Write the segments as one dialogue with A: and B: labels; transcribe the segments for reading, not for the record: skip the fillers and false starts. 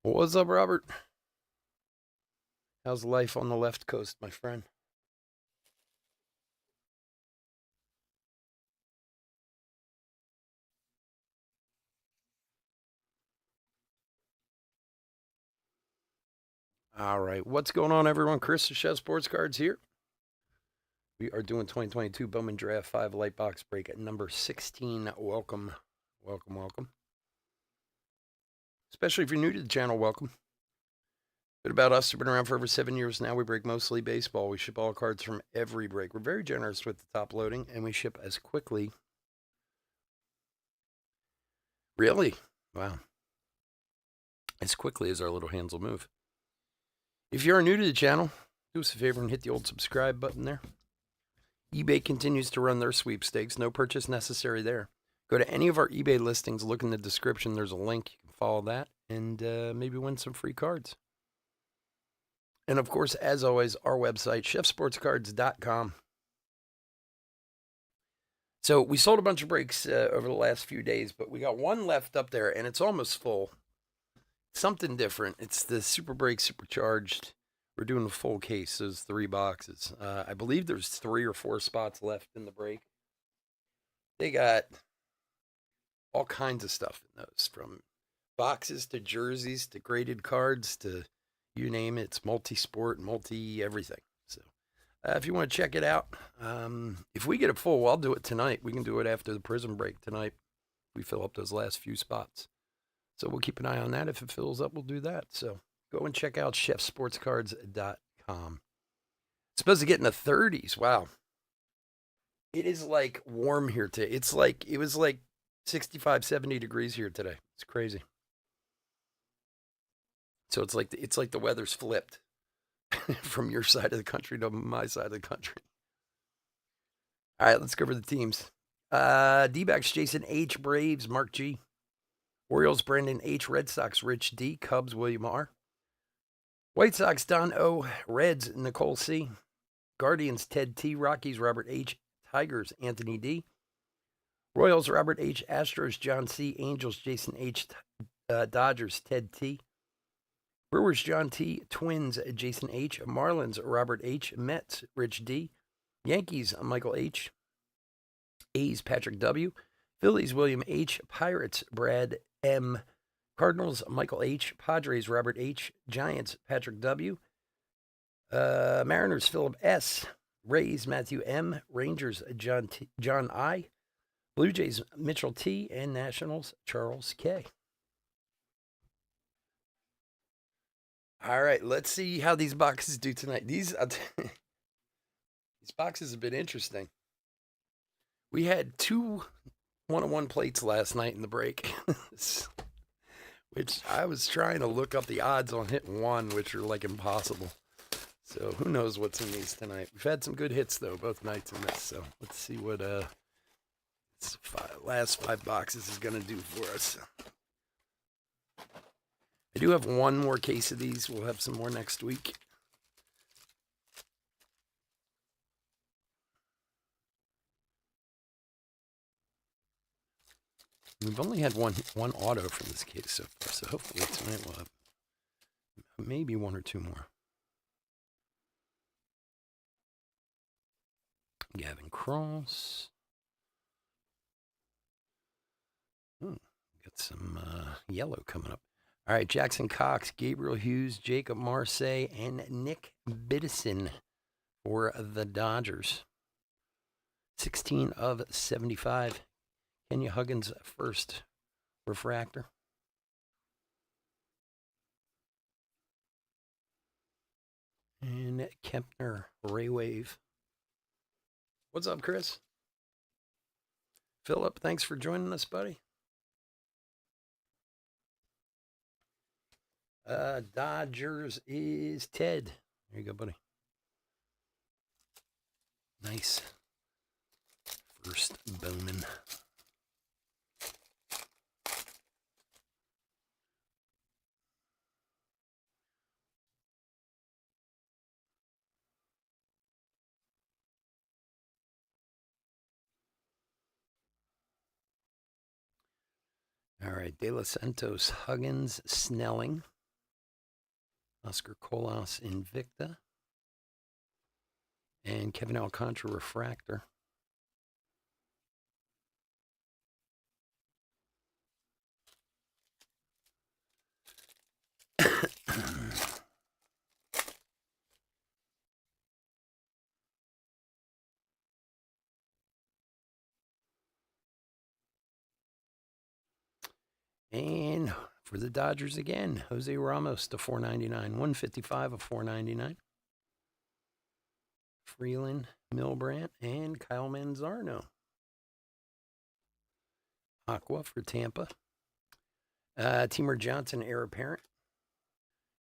A: What's up, Robert? How's life on the left coast, my friend? All right. What's going on, everyone? Chris, the Chef Sports Cards here. We are doing 2022 Bowman Draft 5 Light Box Break at number 16. Welcome. Welcome, welcome. Especially if you're new to the channel, welcome. Bit about us. We've been around for over 7 years now. We break mostly baseball. We ship all cards from every break. We're very generous with the top loading, and we ship as quickly. Really? Wow. As quickly as our little hands will move. If you are new to the channel, do us a favor and hit the old subscribe button there. eBay continues to run their sweepstakes. No purchase necessary there. Go to any of our eBay listings, look in the description. There's a link. You can follow that and maybe win some free cards. And of course, as always, our website, chefsportscards.com. So we sold a bunch of breaks over the last few days, but we got one left up there, and it's almost full. Something different. It's the Super Break Supercharged. We're doing a full case, those 3 boxes. I believe there's 3 or 4 spots left in the break. They got all kinds of stuff in those, from boxes to jerseys to graded cards to you name it. It's multi-sport, multi-everything. So if you want to check it out, if we get it full, I'll do it tonight. We can do it after the prison break tonight. We fill up those last few spots. So we'll keep an eye on that. If it fills up, we'll do that. So go and check out chefsportscards.com. It's supposed to get in the 30s. Wow. It is like warm here today. It was like 65, 70 degrees here today. It's crazy. So it's like the weather's flipped from your side of the country to my side of the country. All right, let's go over the teams. D-backs, Jason H. Braves, Mark G. Orioles, Brandon H. Red Sox, Rich D. Cubs, William R. White Sox, Don O. Reds, Nicole C. Guardians, Ted T. Rockies, Robert H. Tigers, Anthony D. Royals, Robert H. Astros, John C. Angels, Jason H. Dodgers, Ted T. Brewers, John T. Twins, Jason H. Marlins, Robert H. Mets, Rich D. Yankees, Michael H. A's, Patrick W. Phillies, William H. Pirates, Brad M. Cardinals, Michael H. Padres, Robert H. Giants, Patrick W. Mariners, Philip S. Rays, Matthew M. Rangers, John I. Blue Jays, Mitchell T. And Nationals, Charles K. All right, let's see how these boxes do tonight. These boxes have been interesting. We had 2 one-on-one plates last night in the break, which I was trying to look up the odds on hitting one, which are like impossible. So who knows what's in these tonight. We've had some good hits, though, both nights in this. So let's see what last 5 boxes is going to do for us. I do have one more case of these. We'll have some more next week. We've only had one auto from this case so far, so hopefully tonight we'll have maybe 1 or 2 more. Gavin Cross. Got some yellow coming up. All right, Jackson Cox, Gabriel Hughes, Jacob Marseille, and Nick Biddison for the Dodgers. 16 of 75. Kenya Huggins first refractor. And Kempner Ray Wave. What's up, Chris? Philip, thanks for joining us, buddy. Dodgers is Ted. There you go, buddy. Nice. First Bowman. All right, De Los Santos, Huggins, Snelling. Oscar Colas Invicta, and Kevin Alcantara Refractor. And for the Dodgers again, Jose Ramos to 499, 155 of 499. Freeland, Milbrandt, and Kyle Manzarno. Aqua for Tampa. Timur Johnson, heir apparent.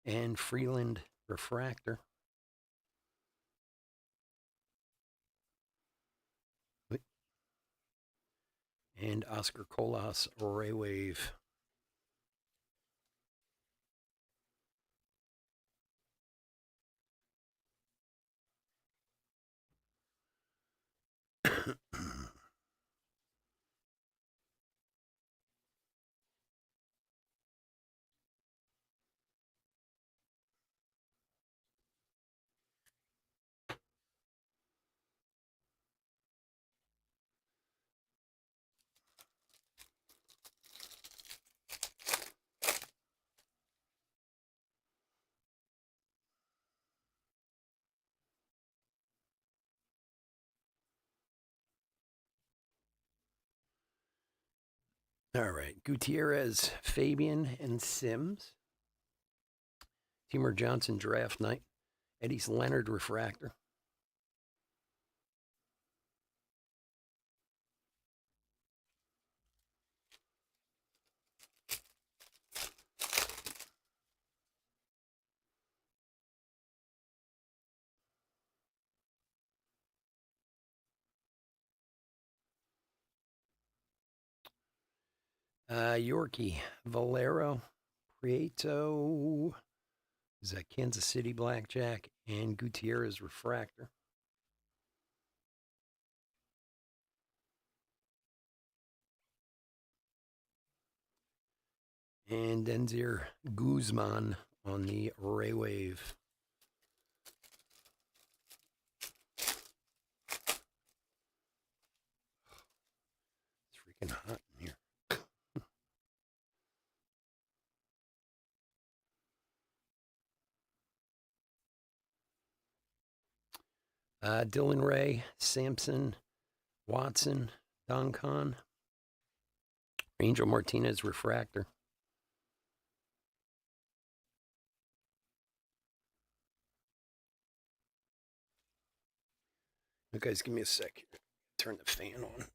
A: And Freeland Refractor. And Oscar Colas Ray Wave. All right, Gutierrez, Fabian, and Sims. Timur Johnson, Draft Night. Eddie's Leonard Refractor. Yorkie, Valero, Prieto, is that Kansas City Blackjack, and Gutierrez Refractor. And Denzier Guzman on the Ray Wave. It's freaking hot in here. Dylan Ray, Sampson, Watson, Doncon, Angel Martinez Refractor. You guys, give me a sec. Turn the fan on.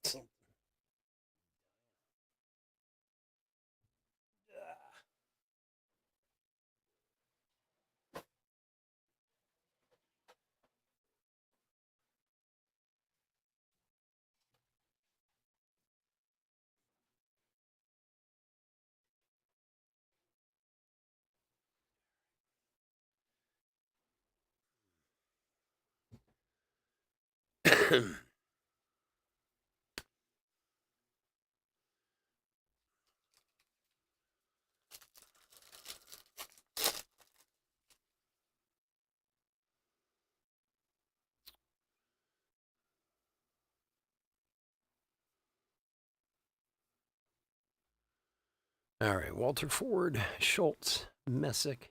A: All right, Walter Ford, Schultz, Messick,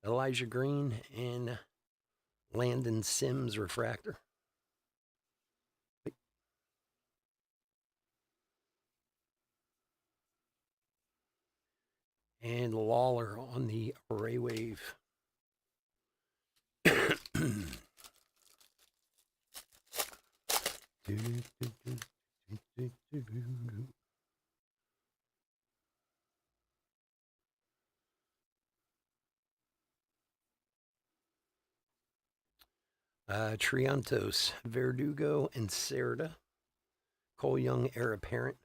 A: Elijah Green, and Landon Sims Refractor. And Lawler on the Ray Wave. Triantos, Verdugo, and Cerda. Cole Young, heir apparent.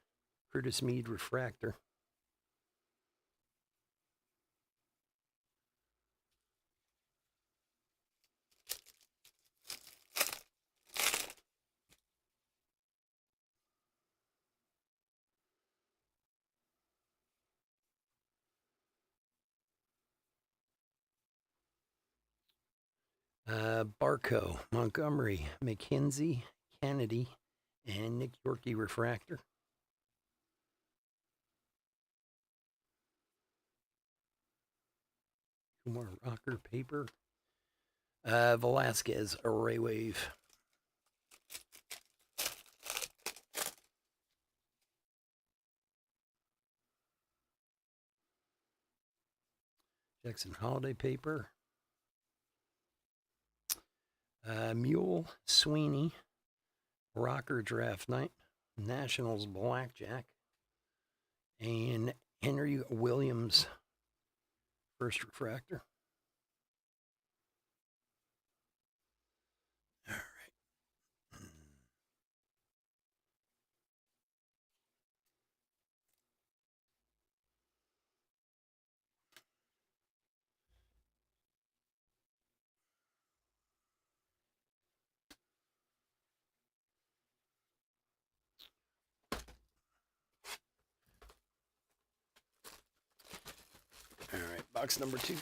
A: Curtis Mead Refractor. Barco, Montgomery, McKinsey, Kennedy, and Nick Yorkie refractor. Kumar Rocker paper. Velasquez array wave. Jackson Holiday paper. Mule Sweeney, Rocker draft night, Nationals blackjack, and Henry Williams first refractor. All right. All right, box number 2.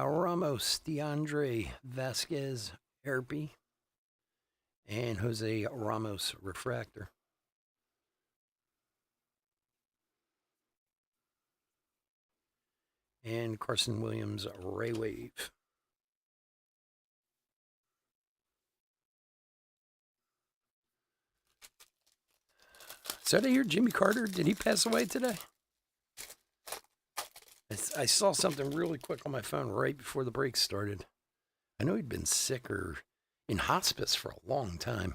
A: Ramos, DeAndre Vasquez, Herpy, and Jose Ramos refractor. And Carson Williams ray wave. So did I hear Jimmy Carter? Did he pass away today? I saw something really quick on my phone right before the break started. I know he'd been sick or in hospice for a long time.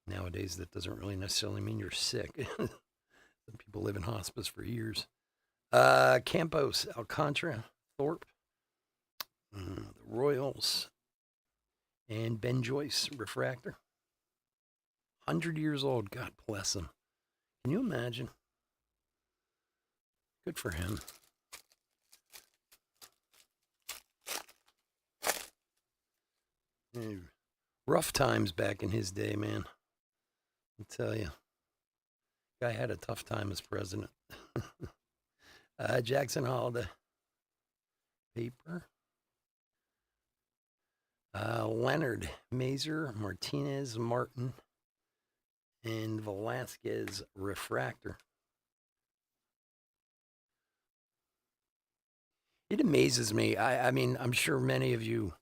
A: Nowadays, that doesn't really necessarily mean you're sick. Some people live in hospice for years. Campos, Alcantara, Thorpe, the Royals, and Ben Joyce, refractor. 100 years old. God bless him. Can you imagine? Good for him. Rough times back in his day, man. I'll tell you. Guy had a tough time as president. Jackson Holiday. Paper. Leonard, Mazer, Martinez, Martin, and Velasquez refractor. It amazes me. I mean, I'm sure many of you,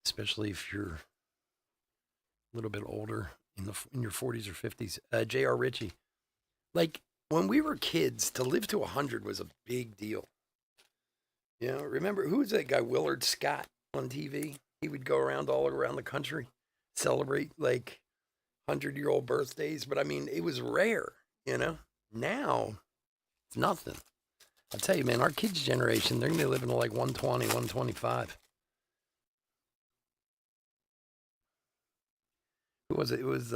A: especially if you're a little bit older, in your 40s or 50s, J.R. Ritchie, like when we were kids, to live to 100 was a big deal. You know, remember who was that guy, Willard Scott, on TV? He would go around all around the country, celebrate like 100-year-old birthdays. But I mean, it was rare, you know? Now, it's nothing. I'll tell you, man, our kids' generation, they're going to be living to like 120, 125. Who was it? It was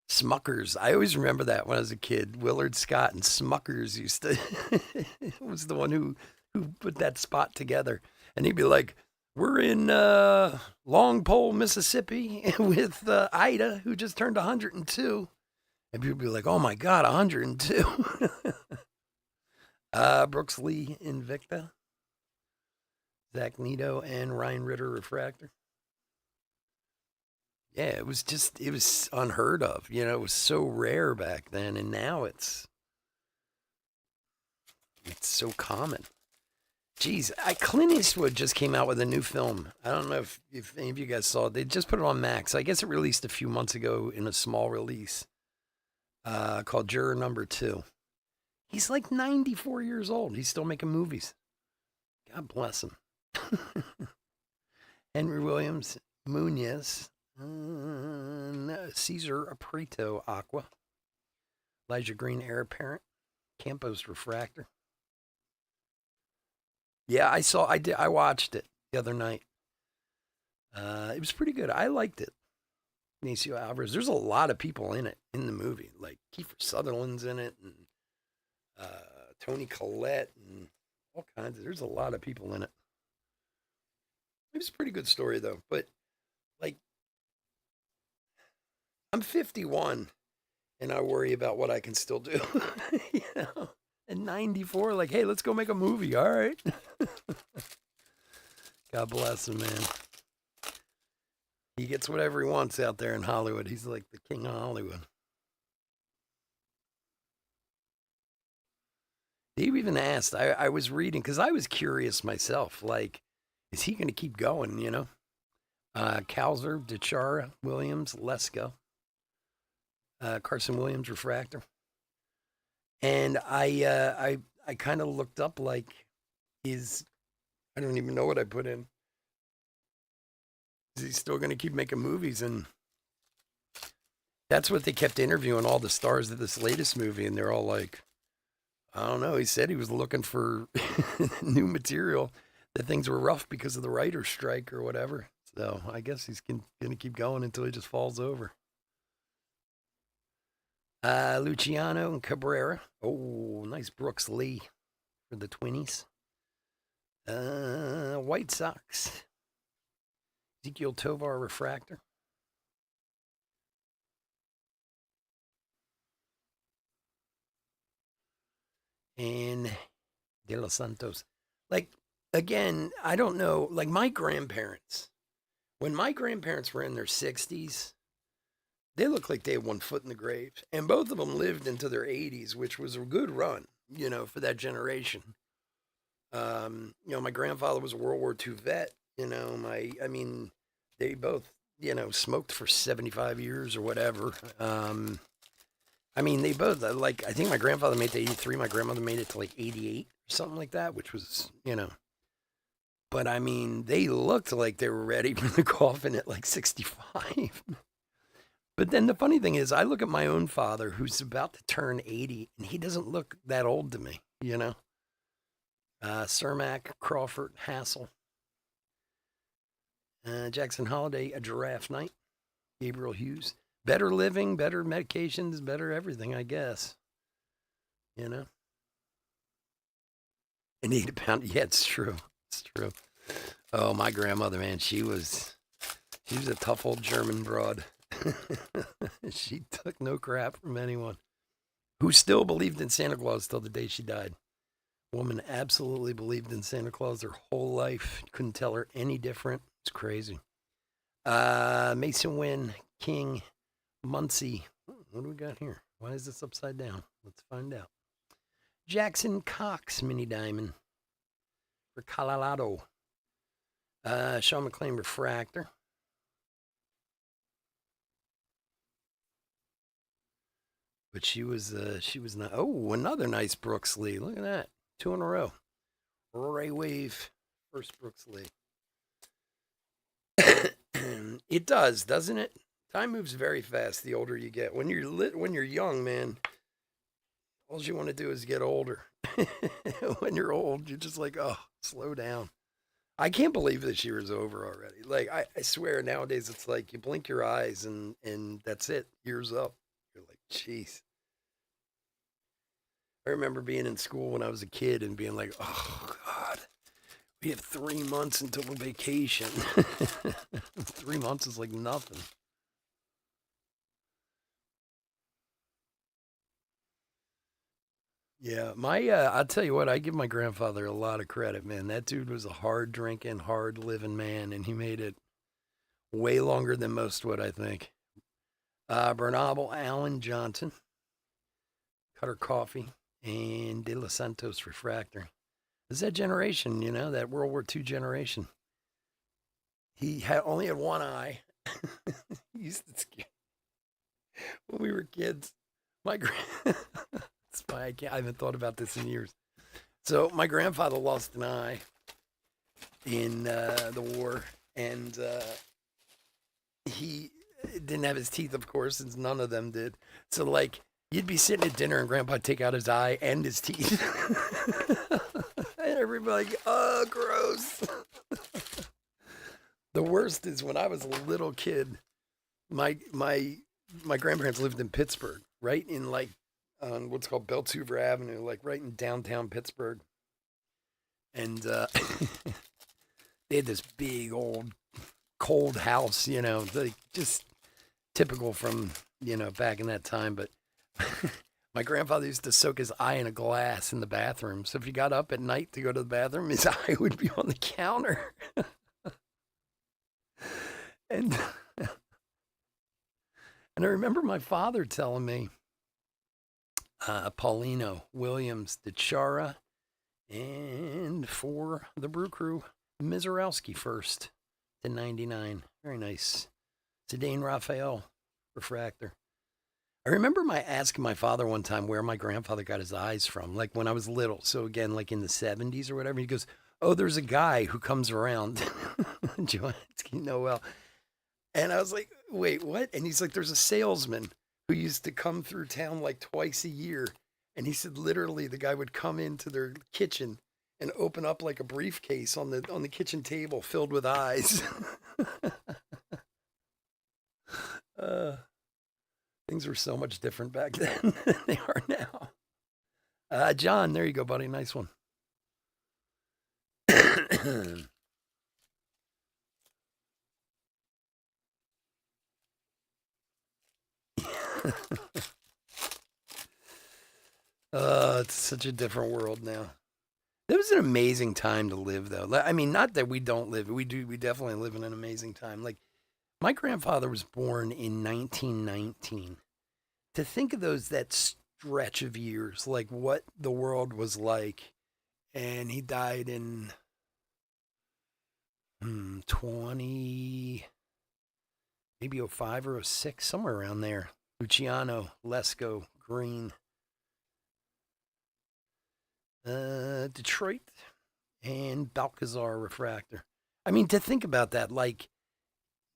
A: Smuckers. I always remember that when I was a kid. Willard Scott and Smuckers used to was the one who put that spot together. And he'd be like, we're in Long Pole, Mississippi with Ida, who just turned 102. And people would be like, oh my God, 102. Brooks Lee Invicta. Zach Nito and Ryan Ritter refractor. Yeah, it was unheard of. You know, it was so rare back then, and now it's so common. Geez, Clint Eastwood just came out with a new film. I don't know if any of you guys saw it. They just put it on Max. I guess it released a few months ago in a small release called Juror Number 2. He's like 94 years old. He's still making movies. God bless him. Henry Williams, Munoz, Cesar Prieto Aqua, Elijah Green Heir Apparent, Campos Refractor. Yeah, I watched it the other night. It was pretty good. I liked it. Benicio Alvarez. There's a lot of people in it in the movie. Like Kiefer Sutherland's in it, and Tony Collette, and all kinds of. There's a lot of people in it. It was a pretty good story though. But like, I'm 51, and I worry about what I can still do. you know, at 94, like, hey, let's go make a movie. All right. God bless him, man. He gets whatever he wants out there in Hollywood. He's like the king of Hollywood. They even asked, I was reading, because I was curious myself, like, is he going to keep going, you know? Calzer, DeChara, Williams, Lesko, Carson Williams, Refractor. And I kind of looked up, like, I don't even know what I put in. Is he still going to keep making movies? And that's what they kept interviewing all the stars of this latest movie. And they're all like, I don't know. He said he was looking for new material, that things were rough because of the writer's strike or whatever. So I guess he's going to keep going until he just falls over. Luciano and Cabrera. Oh, nice Brooks Lee for the Twinnies. White Sox. Ezekiel Tovar, Refractor. And De Los Santos. Like, again, I don't know. Like, my grandparents, when my grandparents were in their 60s, they looked like they had one foot in the grave. And both of them lived into their 80s, which was a good run, you know, for that generation. My grandfather was a World War II vet. They both, smoked for 75 years or whatever. They both, I think my grandfather made it to 83. My grandmother made it to 88 or something like that, which was, but they looked like they were ready for the coffin at 65. But then the funny thing is, I look at my own father who's about to turn 80, and he doesn't look that old to me, Cermak, Crawford, Hassel, Jackson Holiday, A Giraffe Night, Gabriel Hughes. Better living, better medications, better everything, I guess. And 8 pound. Yeah, it's true. It's true. Oh, my grandmother, man, she was a tough old German broad. She took no crap from anyone. Who still believed in Santa Claus till the day she died. Woman absolutely believed in Santa Claus her whole life. Couldn't tell her any different. It's crazy. Mason Wynn, King, Muncie. What do we got here? Why is this upside down? Let's find out. Jackson Cox, Mini Diamond for Colorado. Sean McLean, Refractor. But she was not. Oh, another nice Brooks Lee. Look at that. 2 in a row. Ray Wave, first Brooks Lee. It does, doesn't it? Time moves very fast the older you get. When you're young, man, all you want to do is get older. When you're old, you're just like, oh, slow down. I can't believe this year is over already. I swear nowadays it's like you blink your eyes and that's it. Year's up. You're like, jeez. I remember being in school when I was a kid and being like, oh, God, we have 3 months until the vacation. 3 months is like nothing. Yeah, I'll tell you what, I give my grandfather a lot of credit, man. That dude was a hard drinking, hard living man, and he made it way longer than most would, I think. Bernabel, Allen Johnson, Cutter Coffee, and De Los Santos Refractor. It's that generation, that World War II generation. He only had one eye. He used to scare when we were kids. That's why I haven't thought about this in years. So my grandfather lost an eye in the war, and he didn't have his teeth, of course, since none of them did. So you'd be sitting at dinner and Grandpa'd take out his eye and his teeth. And everybody like, oh, gross. The worst is when I was a little kid, my my my grandparents lived in Pittsburgh, right in like on what's called Beltsuver Avenue, like right in downtown Pittsburgh, and they had this big old cold house, like just typical from back in that time. But my grandfather used to soak his eye in a glass in the bathroom, so if you got up at night to go to the bathroom, his eye would be on the counter, and and I remember my father telling me, Paulino Williams, DeChara, and for the Brew Crew, Mizorowski first to 99. Very nice. Zidane Raphael refractor. I remember asking my father one time where my grandfather got his eyes from, like when I was little. So again, like in the 70s or whatever. He goes, "Oh, there's a guy who comes around, Joanski Noel." And I was like, "Wait, what?" And he's like, "There's a salesman who used to come through town like twice a year." And he said literally the guy would come into their kitchen and open up like a briefcase on the kitchen table filled with eyes. uh, things were so much different back then than they are now. John, there you go, buddy. Nice one. It's such a different world now. It was an amazing time to live, though. I mean, not that we don't live. We do. We definitely live in an amazing time. Like, my grandfather was born in 1919. To think of that stretch of years, like what the world was like, and he died in 20, maybe 05 or 06, somewhere around there. Luciano, Lesko, Green, Detroit, and Balcazar refractor. I mean, to think about that, like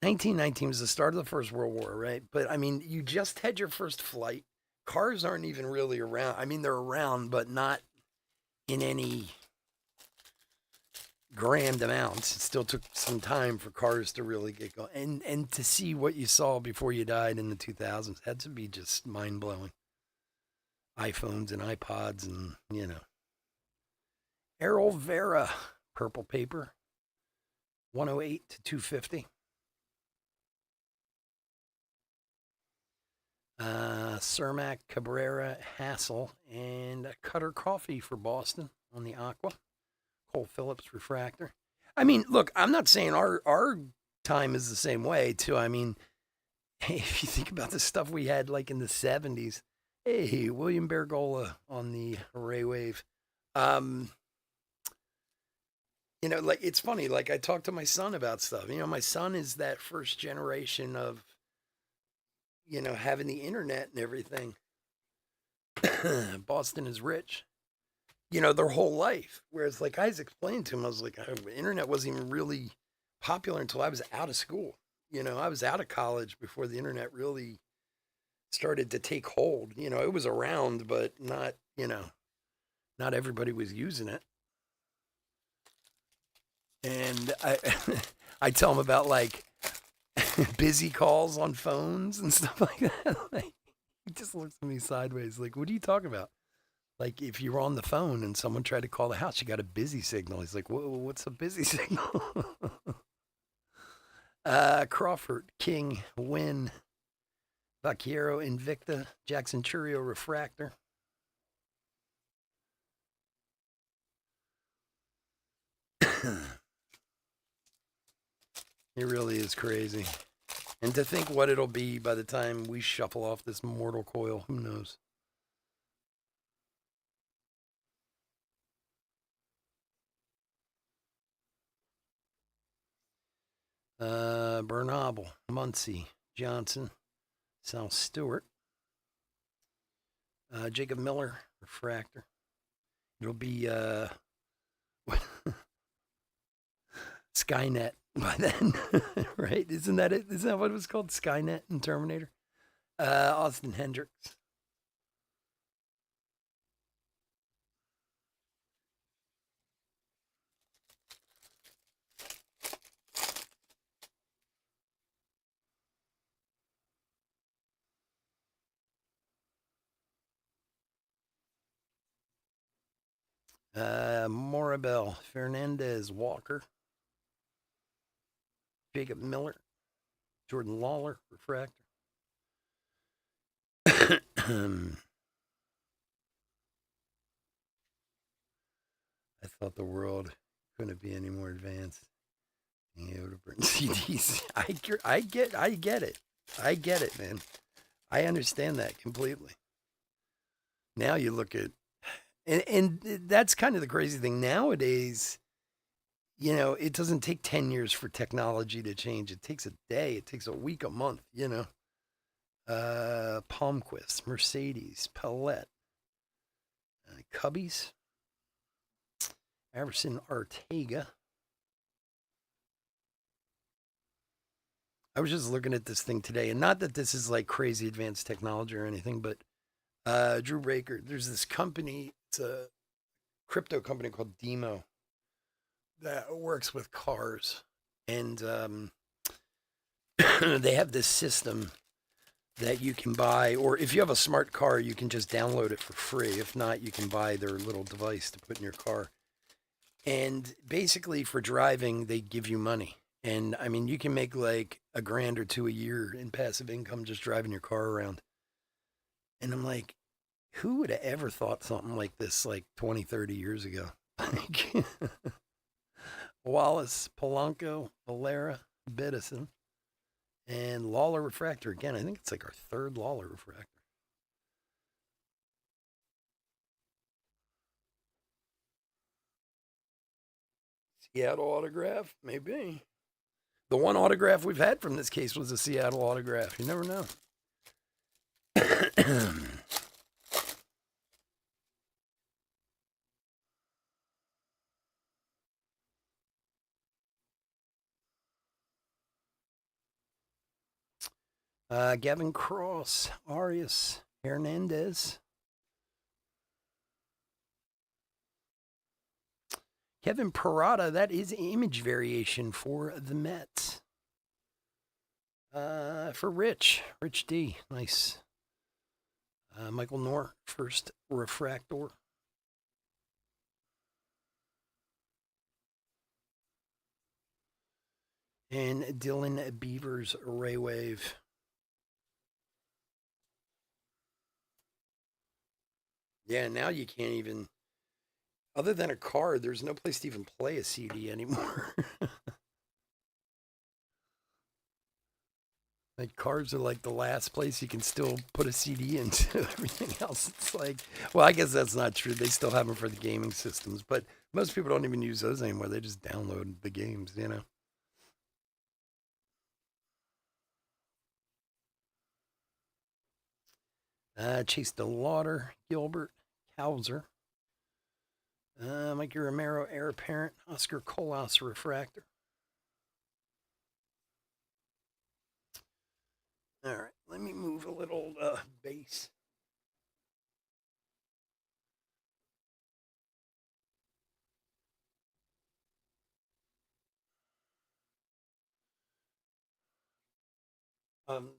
A: 1919 was the start of the First World War, right? But I mean, you just had your first flight. Cars aren't even really around. I mean, they're around, but not in any grand amounts. It still took some time for cars to really get going. And to see what you saw before you died in the 2000s had to be just mind blowing. iPhones and iPods and, Errol Vera, purple paper, 108 to 250. Cermak, Cabrera, Hassel, and Cutter Coffee for Boston on the Aqua. Cole Phillips refractor. I mean, look, I'm not saying our time is the same way, too. I mean, if you think about the stuff we had like in the 70s, hey, William Bergola on the Ray Wave. Like it's funny, like I talk to my son about stuff. My son is that first generation of, having the internet and everything. Boston is rich, their whole life. Whereas, like I was explaining to him, I was like, the internet wasn't even really popular until I was out of school. I was out of college before the internet really started to take hold. It was around, but not, not everybody was using it. And I tell him about like busy calls on phones and stuff like that. Like, he just looks at me sideways, like, "What are you talking about?" Like, if you were on the phone and someone tried to call the house, you got a busy signal. He's like, "Whoa, what's a busy signal?" Crawford, King, Wynn, Vaquero, Invicta, Jackson Churio, Refractor. It really is crazy. And to think what it'll be by the time we shuffle off this mortal coil, who knows? Bernabel, Muncie, Johnson, Sal Stewart, Jacob Miller, refractor. It'll be Skynet by then, right? Isn't that it? Isn't that what it was called? Skynet and Terminator? Austin Hendricks. Morabel, Fernandez, Walker, Jacob Miller, Jordan Lawler, refractor. I thought the world couldn't be any more advanced. Being able to print CDs. I get it. I get it, man. I understand that completely. Now you look at, and that's kind of the crazy thing nowadays. It doesn't take 10 years for technology to change. It takes a day, it takes a week, a month. Palmquist, Mercedes, Palette, Cubbies, Everson Ortega. I was just looking at this thing today, and not that this is like crazy advanced technology or anything, but Drew Baker, there's this company, it's a crypto company called Demo that works with cars. And they have this system that you can buy, or if you have a smart car, you can just download it for free. If not, you can buy their little device to put in your car. And basically, for driving, they give you money. And I mean, you can make like a grand or two a year in passive income just driving your car around. And I'm like, who would have ever thought something like this like 20, 30 years ago? Wallace, Polanco, Valera, Biddison, and Lawler Refractor. Again, I think it's like our third Lawler Refractor. Seattle autograph? Maybe. The one autograph we've had from this case was a Seattle autograph. You never know. Gavin Cross, Arias, Hernandez, Kevin Parada. That is image variation for the Mets. For Rich D. Nice. Michael Knorr, first refractor. And Dylan Beavers, Ray Wave. Yeah, now you can't even, other than a card, there's no place to even play a CD anymore. Like cards are like the last place you can still put a CD into. Everything else, it's like, well, I guess that's not true. They still have them for the gaming systems, but most people don't even use those anymore. They just download the games. Chase DeLauder, Gilbert, Hauser, Mikey Romero, Heir Apparent, Oscar Colas, Refractor. All right, let me move a little base. Um,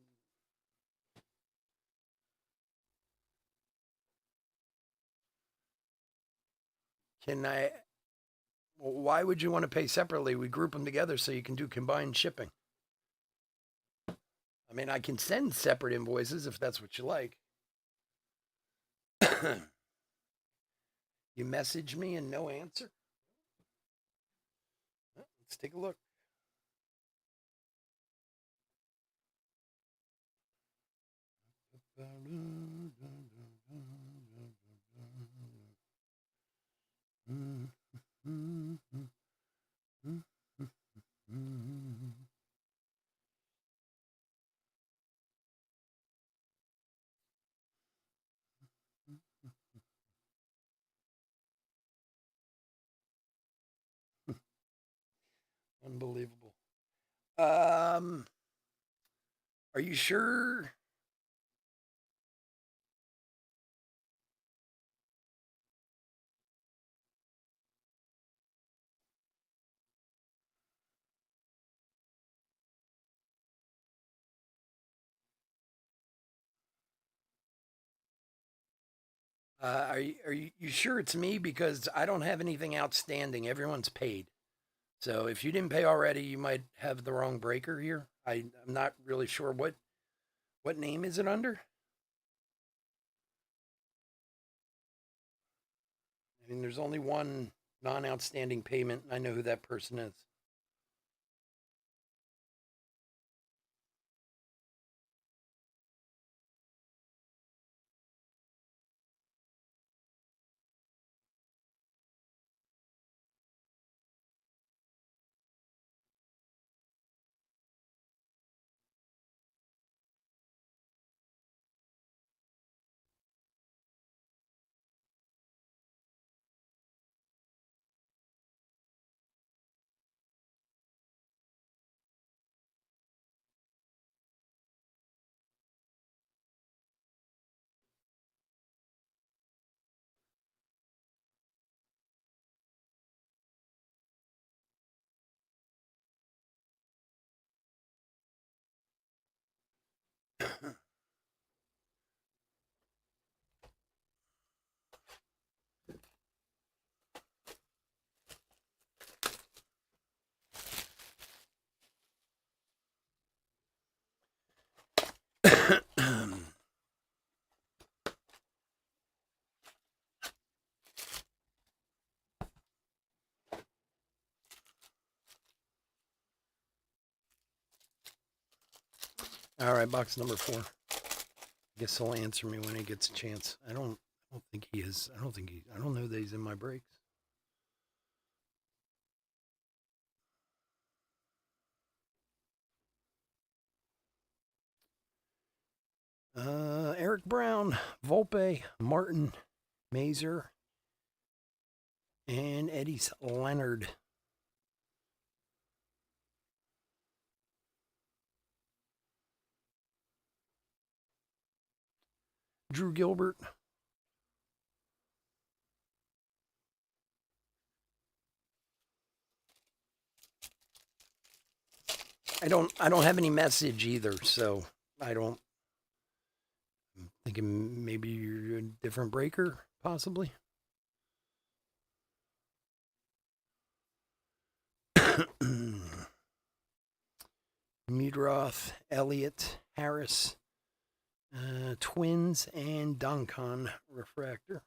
A: can I? Why would you want to pay separately? We group them together so you can do combined shipping. I mean, I can send separate invoices if that's what you like. You message me and no answer? Let's take a look. Unbelievable. Are you sure? Are you sure it's me? Because I don't have anything outstanding. Everyone's paid. So if you didn't pay already, you might have the wrong breaker here. I'm not really sure what name is it under. I mean, there's only one non-outstanding payment, and I know who that person is. All right, box number 4. I guess he'll answer me when he gets a chance. I don't think he is. I don't know that he's in my breaks. Eric Brown, Volpe, Martin, Mazer, and Eddie's Leonard. Drew Gilbert. I don't have any message either, so I don't. I'm thinking maybe you're a different breaker, possibly. Mudroth, Elliott, Harris, Twins, and Duncan Refractor.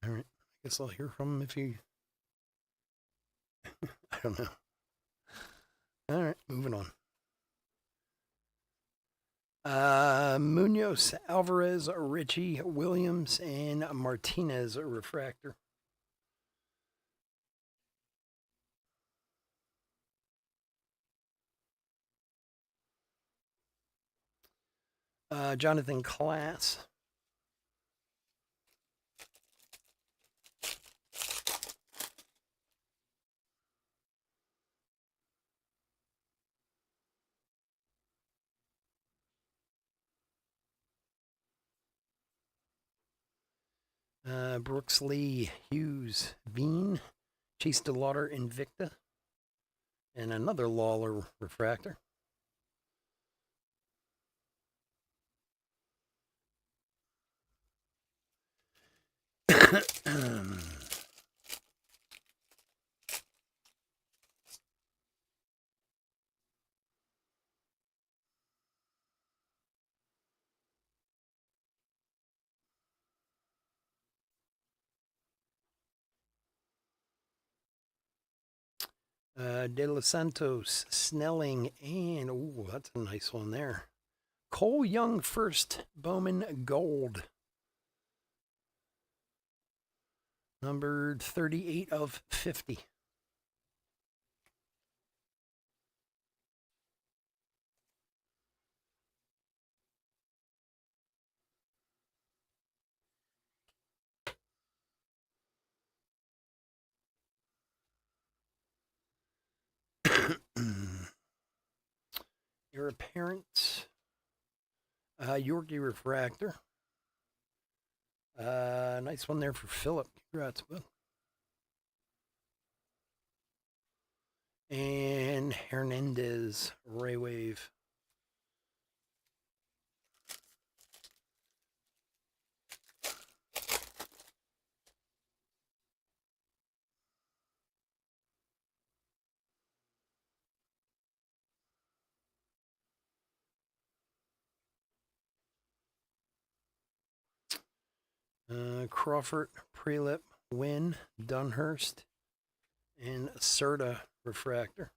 A: All right. I guess I'll hear from him if he. I don't know. All right, moving on. Munoz, Alvarez, Richie, Williams, and Martinez Refractor. Jonathan Class. Brooks Lee, Hughes, Bean, Chase DeLauder, Invicta, and another Lawler Refractor. De Los Santos, Snelling, and ooh, that's a nice one there. Cole Young first, Bowman Gold. Numbered 38 of 50. Heir Apparent. Yorkie Refractor. Nice one there for Philip. Congrats, bud. And Hernandez Ray Wave. Crawford, Prelip, Wynn, Dunhurst, and Serta Refractor.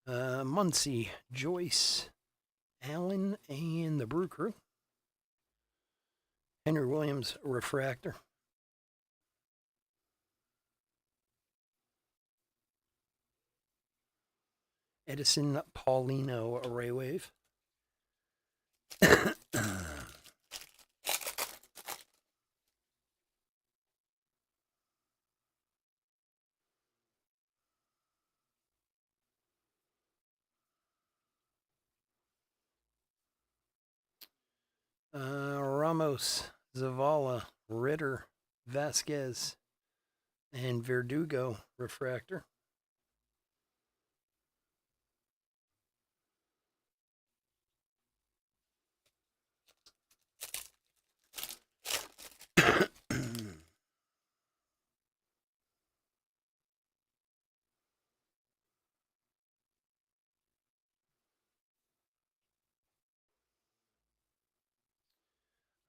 A: Muncie, Joyce, Allen, and the Brew Crew. Henry Williams Refractor. Edison Paulino Array Wave. Ramos, Zavala, Ritter, Vasquez, and Verdugo Refractor.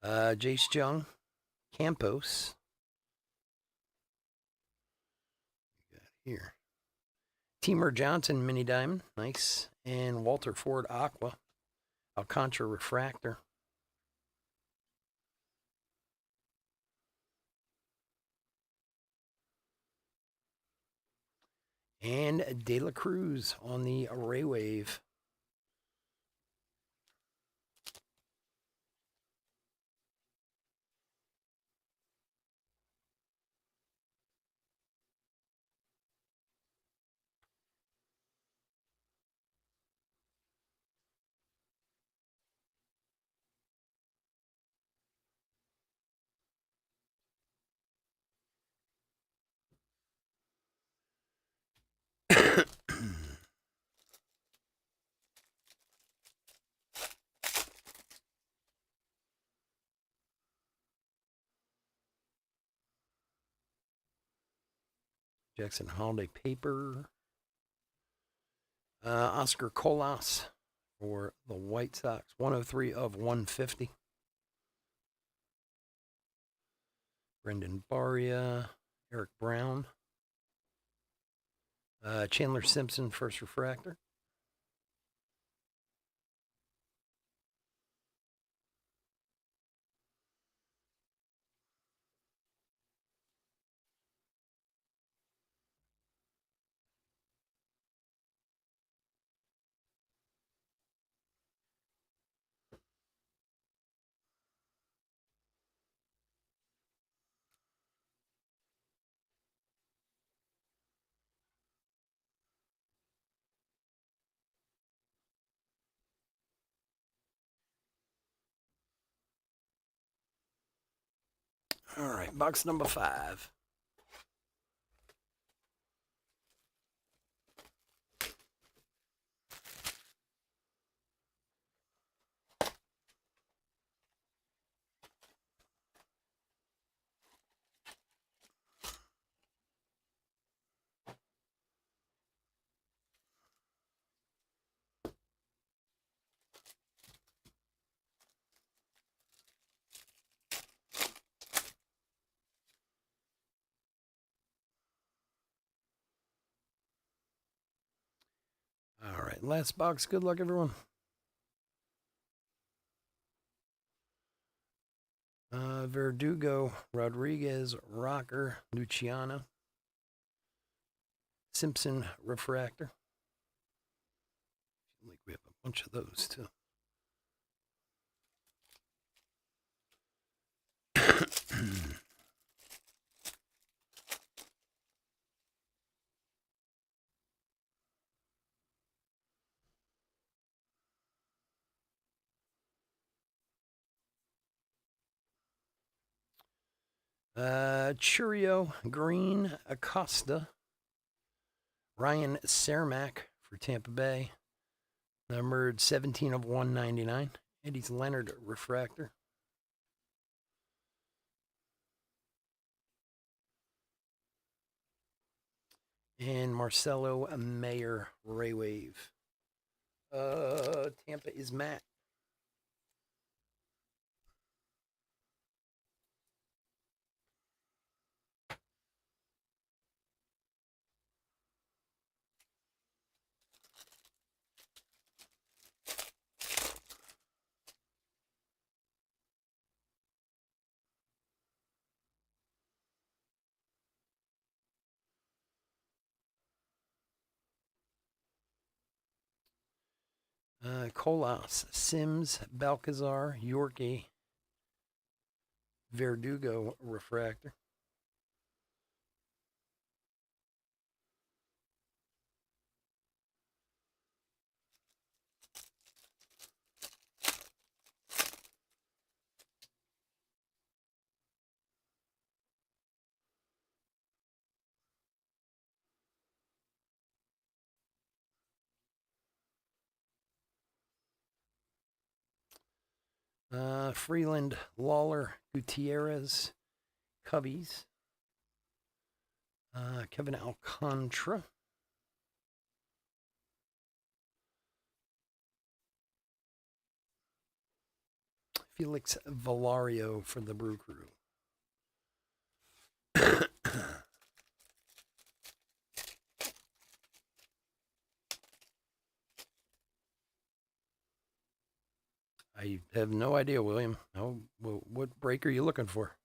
A: Jace Jung, Campos. Got here. Teamer Johnson Mini Diamond, nice. And Walter Ford Aqua, Alcantara Refractor. And De La Cruz on the Array Wave. Jackson Holiday Paper. Oscar Colas for the White Sox. 103 of 150. Brendan Barria. Eric Brown. Chandler Simpson, First Refractor. All right, box number 5. All right, last box. Good luck, everyone. Verdugo, Rodriguez, Rocker, Luciano, Simpson, Refractor. Like we have a bunch of those too. Churio, Green, Acosta, Ryan Cermak for Tampa Bay, numbered 17 of 199. Eddie's Leonard, Refractor. And Marcelo Mayer, Ray Wave. Tampa is Matt. Colas, Sims, Balcazar, Yorkie, Verdugo, Refractor. Freeland, Lawler, Gutierrez, Cubbies, Kevin Alcantara, Felix Valario for the Brew Crew. I have no idea, William. What break are you looking for?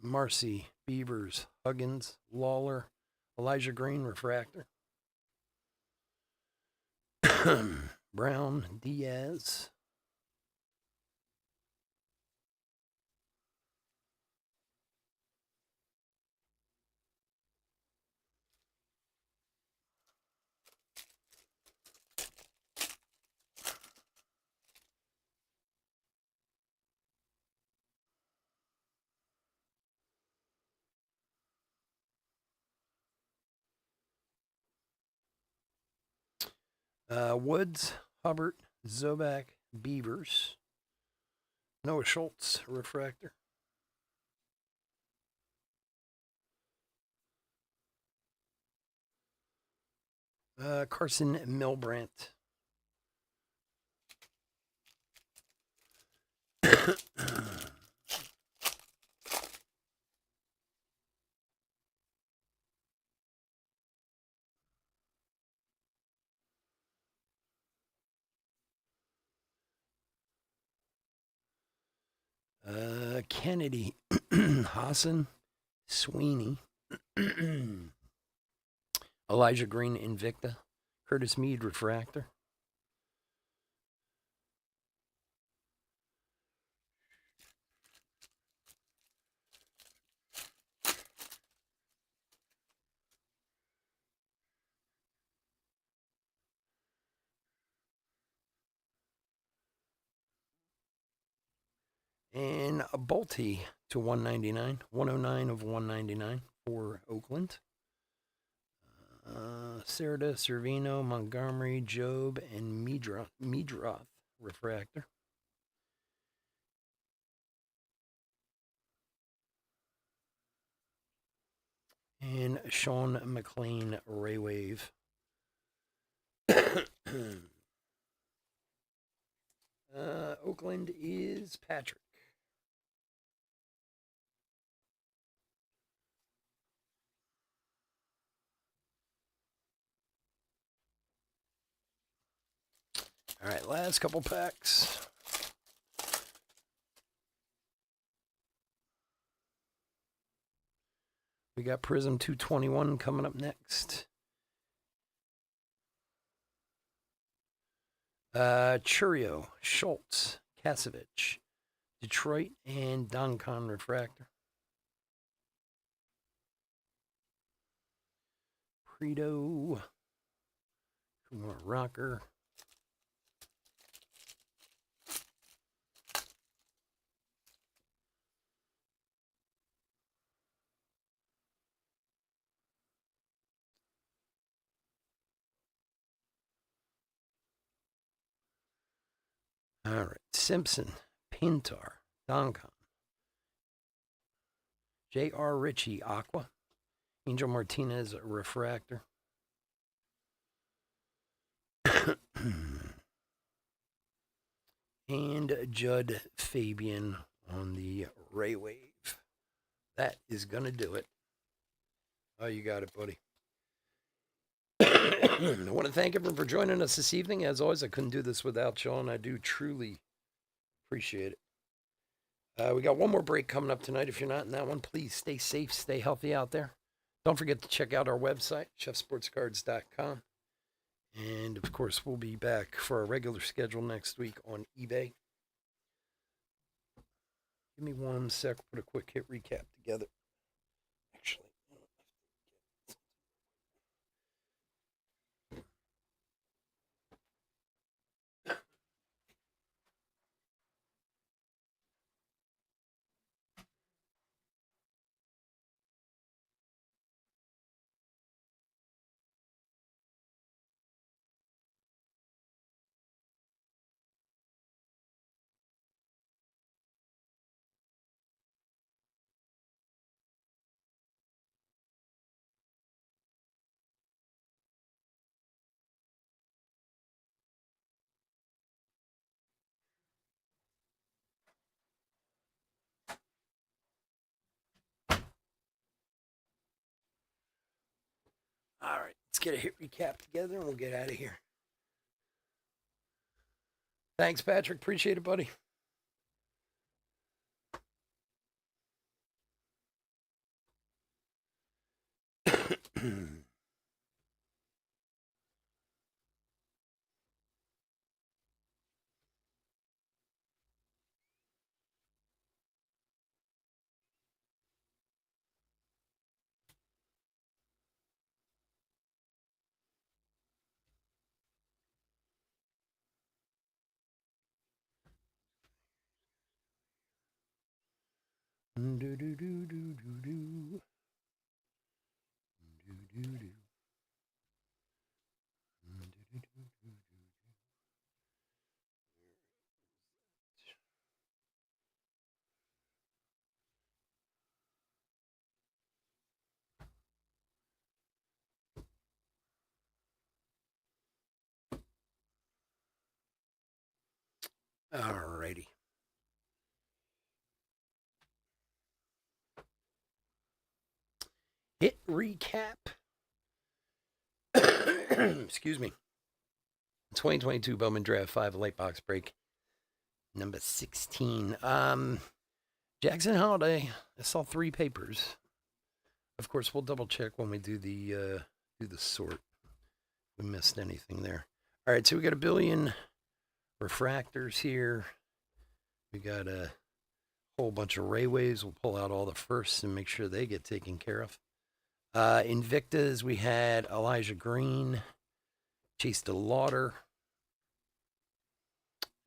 A: Marcy, Beavers, Huggins, Lawler, Elijah Green, Refractor. Brown, Diaz. Woods, Hubbard, Zobak, Beavers. Noah Schultz, Refractor. Carson Milbrandt. Kennedy, Hassan, Sweeney, Elijah Green, Invicta, Curtis Mead, Refractor. And a Bolte to 199, 109 of 199 for Oakland. Serta, Servino, Montgomery, Job, and Meadroth, Refractor. And Sean McLean, Ray Wave. Oakland is Patrick. All right, last couple packs. We got Prism 221 coming up next. Churio, Schultz, Kasevich, Detroit, and Doncon Refractor. Preto, Kumar Rocker. All right, Simpson, Pintar, Doncon, J.R. Ritchie, Aqua, Angel Martinez, Refractor. And Judd Fabian on the Ray Wave. That is going to do it. Oh, you got it, buddy. I want to thank everyone for joining us this evening. As always, I couldn't do this without y'all, and I do truly appreciate it. We got one more break coming up tonight. If you're not in that one, please stay safe, stay healthy out there. Don't forget to check out our website, chefsportscards.com. And, of course, we'll be back for our regular schedule next week on eBay. Give me 1 sec. Put a quick hit recap together. Actually, all right, let's get a hit recap together and we'll get out of here. Thanks, Patrick. Appreciate it, buddy. All righty. Hit recap. Excuse me. 2022 Bowman Draft 5 Late Box Break. Number 16. Jackson Holiday. I saw 3 papers. Of course, we'll double check when we do the sort. We missed anything there. All right, so we got a billion refractors here. We got a whole bunch of Ray Waves. We'll pull out all the firsts and make sure they get taken care of. Invictas, we had Elijah Green, Chase DeLauder,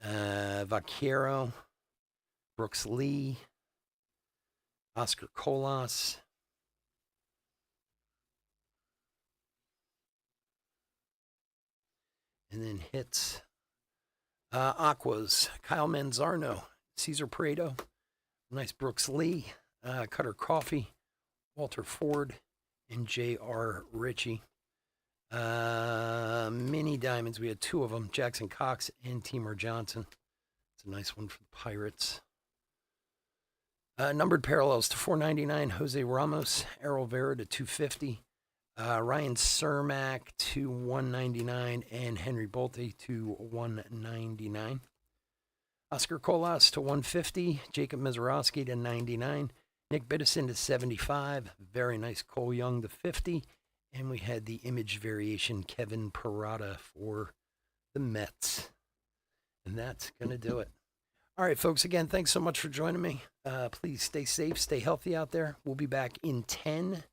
A: Vaquero, Brooks Lee, Oscar Colas, and then hits Aquas, Kyle Manzarno, Cesar Prado, nice Brooks Lee, Cutter Coffee, Walter Ford, and J.R. Ritchie. Mini diamonds, we had 2 of them, Jackson Cox and Timur Johnson. It's a nice one for the Pirates. Numbered parallels to 499, Jose Ramos, Errol Vera to 250, Ryan Cermak to 199 and Henry Bolte to 199. Oscar Colas to 150, Jacob Mizorowski to 99, Nick Biddison to 75, very nice Cole Young to 50, and we had the image variation Kevin Parada for the Mets. And that's going to do it. All right, folks, again, thanks so much for joining me. Please stay safe, stay healthy out there. We'll be back in 10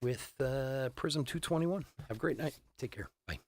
A: with Prism 221. Have a great night. Take care. Bye.